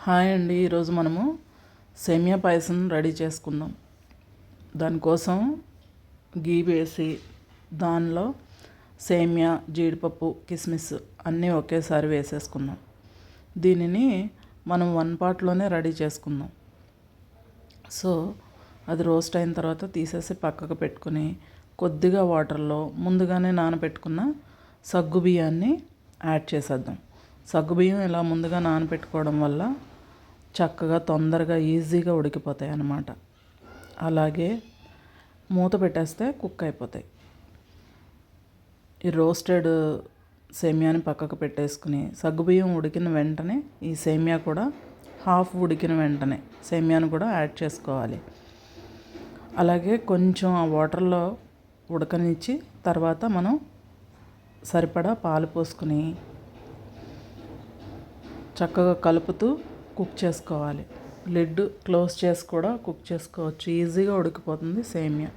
Hi అండి. ఈరోజు మనము సేమియా పాయసం రెడీ చేసుకుందాం. దానికోసం గీ వేసి దానిలో సేమియా, జీడిపప్పు, కిస్మిస్ అన్నీ ఒకేసారి వేసేసుకుందాం. దీనిని మనం 1 పాట్లోనే రెడీ చేసుకుందాం. సో అది రోస్ట్ అయిన తర్వాత తీసేసి పక్కకు పెట్టుకుని కొద్దిగా వాటర్లో ముందుగానే నానబెట్టుకున్న సగ్గుబియ్యాన్ని యాడ్ చేసేద్దాం. సగ్గుబియ్యం ఇలా ముందుగా నానబెట్టుకోవడం వల్ల చక్కగా తొందరగా ఈజీగా ఉడికిపోతాయి అన్నమాట. అలాగే మూత పెట్టేస్తే కుక్ అయిపోతాయి. ఈ రోస్టెడ్ సేమియాని పక్కకు పెట్టేసుకుని సగ్గుబియ్యం ఉడికిన వెంటనే ఈ సేమియా కూడా హాఫ్ ఉడికిన వెంటనే సేమియాను కూడా యాడ్ చేసుకోవాలి. అలాగే కొంచెం ఆ వాటర్లో ఉడకనిచ్చి తర్వాత మనం సరిపడా పాలు పోసుకుని చక్కగా కలుపుతూ కుక్ చేసుకోవాలి. లిడ్ క్లోజ్ చేసి కూడా కుక్ చేసుకోవచ్చు. ఈజీగా ఉడికిపోతుంది సేమియా.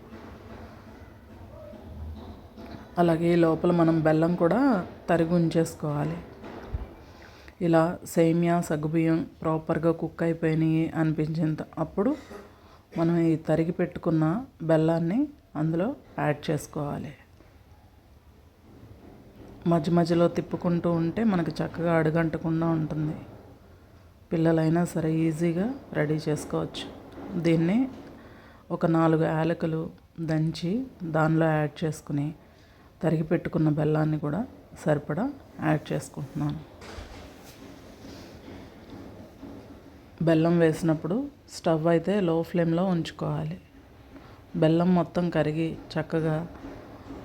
అలాగే లోపల మనం బెల్లం కూడా తరిగి ఉంచేసుకోవాలి. ఇలా సేమియా, సగ్గుబియ్యం ప్రాపర్గా కుక్ అయిపోయినాయి అనిపించేంత అప్పుడు మనం ఈ తరిగి పెట్టుకున్న బెల్లాన్ని అందులో యాడ్ చేసుకోవాలి. మధ్య మధ్యలో తిప్పుకుంటూ ఉంటే మనకి చక్కగా అడుగంటకుండా ఉంటుంది. పిల్లలైనా సరే ఈజీగా రెడీ చేసుకోవచ్చు. దీన్ని ఒక 4 యాలకులు దంచి దానిలో యాడ్ చేసుకుని తరిగి పెట్టుకున్న బెల్లాన్ని కూడా సరిపడా యాడ్ చేసుకుంటున్నాను. బెల్లం వేసినప్పుడు స్టవ్ అయితే లో ఫ్లేమ్లో ఉంచుకోవాలి. బెల్లం మొత్తం కరిగి చక్కగా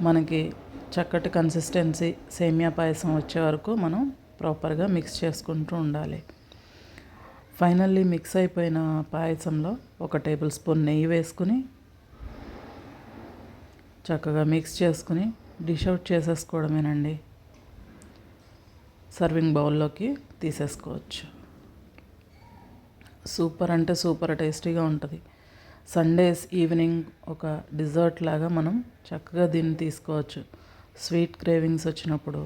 మనకి చక్కటి కన్సిస్టెన్సీ సేమియా పాయసం వచ్చే వరకు మనం ప్రాపర్గా మిక్స్ చేసుకుంటూ ఉండాలి. ఫైనల్లీ మిక్స్ అయిపోయిన పాయసంలో 1 టేబుల్ స్పూన్ నెయ్యి వేసుకుని చక్కగా మిక్స్ చేసుకుని డిష్ అవుట్ చేసేసుకోవడమేనండి. సర్వింగ్ బౌల్లోకి తీసేసుకోవచ్చు. సూపర్ అంటే సూపర్ టేస్టీగా ఉంటుంది. సండేస్ ఈవినింగ్ ఒక డిజర్ట్ లాగా మనం చక్కగా దీన్ని తీసుకోవచ్చు. స్వీట్ క్రేవింగ్స్ వచ్చినప్పుడు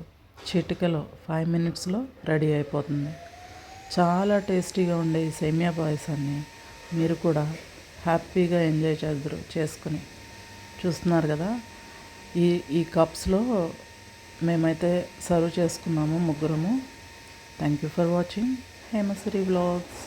చిటికలో 5 మినిట్స్లో రెడీ అయిపోతుంది. చాలా టేస్టీగా ఉండే ఈ సేమియా పాయసాన్ని మీరు కూడా హ్యాపీగా ఎంజాయ్ చేసుకుని చూస్తున్నారు కదా. ఈ కప్స్లో మేమైతే సర్వ్ చేసుకున్నాము ముగ్గురము. Thank you for watching Hemasri vlogs.